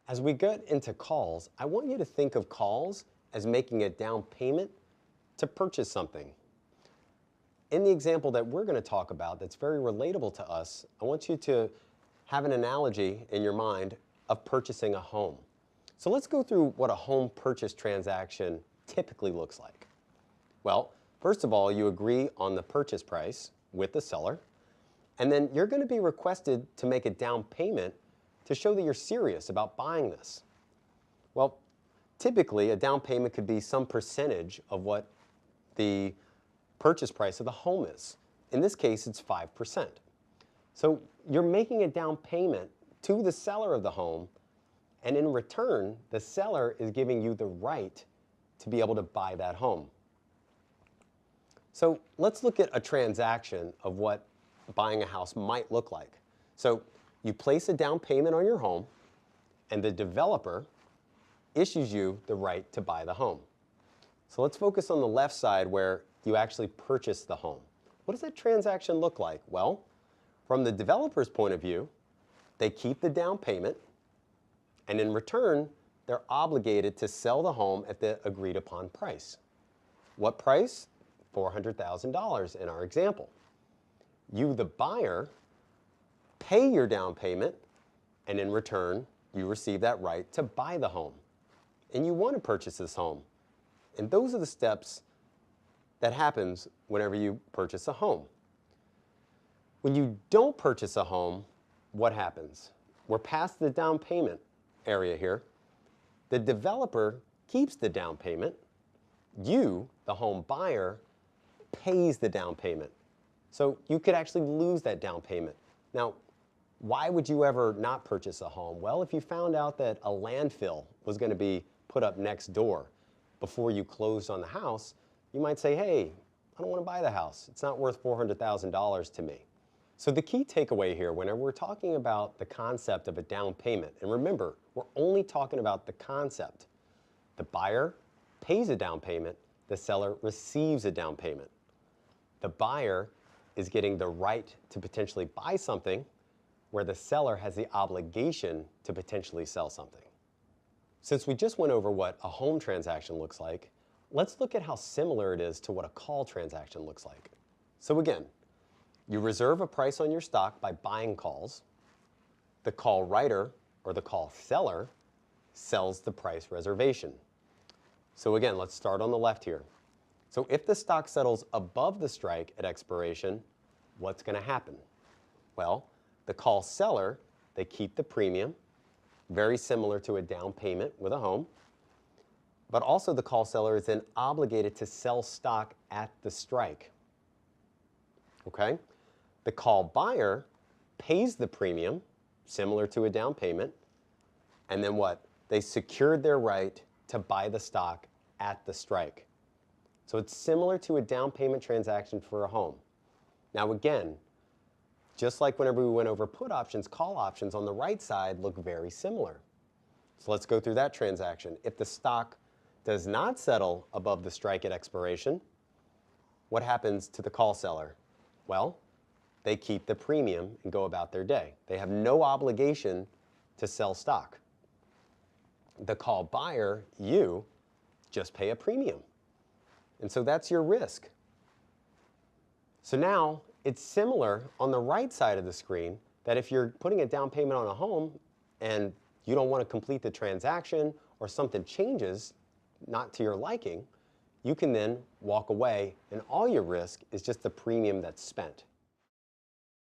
As we get into calls, I want you to think of calls as making a down payment to purchase something. In the example that we're going to talk about that's very relatable to us, I want you to have an analogy in your mind of purchasing a home. So let's go through what a home purchase transaction typically looks like. Well, first of all, you agree on the purchase price with the seller, and then you're going to be requested to make a down payment to show that you're serious about buying this. Well, typically a down payment could be some percentage of what the purchase price of the home is. In this case, it's 5%. So you're making a down payment to the seller of the home, and in return, the seller is giving you the right to be able to buy that home. So let's look at a transaction of what buying a house might look like. So you place a down payment on your home, and the developer issues you the right to buy the home. So let's focus on the left side where you actually purchase the home. What does that transaction look like? Well, from the developer's point of view, they keep the down payment, and in return, they're obligated to sell the home at the agreed upon price. What price? $400,000 in our example. You, the buyer, pay your down payment, and in return, you receive that right to buy the home. And you want to purchase this home. And those are the steps that happens whenever you purchase a home. When you don't purchase a home, what happens? We're past the down payment area here. The developer keeps the down payment. You, the home buyer, pays the down payment. So you could actually lose that down payment. Now, why would you ever not purchase a home? Well, if you found out that a landfill was going to be put up next door before you closed on the house, you might say, hey, I don't want to buy the house. It's not worth $400,000 to me. So the key takeaway here, whenever we're talking about the concept of a down payment, and remember, we're only talking about the concept. The buyer pays a down payment, the seller receives a down payment. The buyer is getting the right to potentially buy something, where the seller has the obligation to potentially sell something. Since we just went over what a home transaction looks like, let's look at how similar it is to what a call transaction looks like. So again, you reserve a price on your stock by buying calls. The call writer or the call seller sells the price reservation. So again, let's start on the left here. So if the stock settles above the strike at expiration, what's going to happen? Well, the call seller, they keep the premium, very similar to a down payment with a home, but also the call seller is then obligated to sell stock at the strike. Okay? The call buyer pays the premium, similar to a down payment, and then what? They secured their right to buy the stock at the strike. So it's similar to a down payment transaction for a home. Now again, just like whenever we went over put options, call options on the right side look very similar. So let's go through that transaction. If the stock does not settle above the strike at expiration, what happens to the call seller? Well, they keep the premium and go about their day. They have no obligation to sell stock. The call buyer, you, just pay a premium. And so that's your risk. So now it's similar on the right side of the screen that if you're putting a down payment on a home and you don't want to complete the transaction or something changes not to your liking, you can then walk away and all your risk is just the premium that's spent.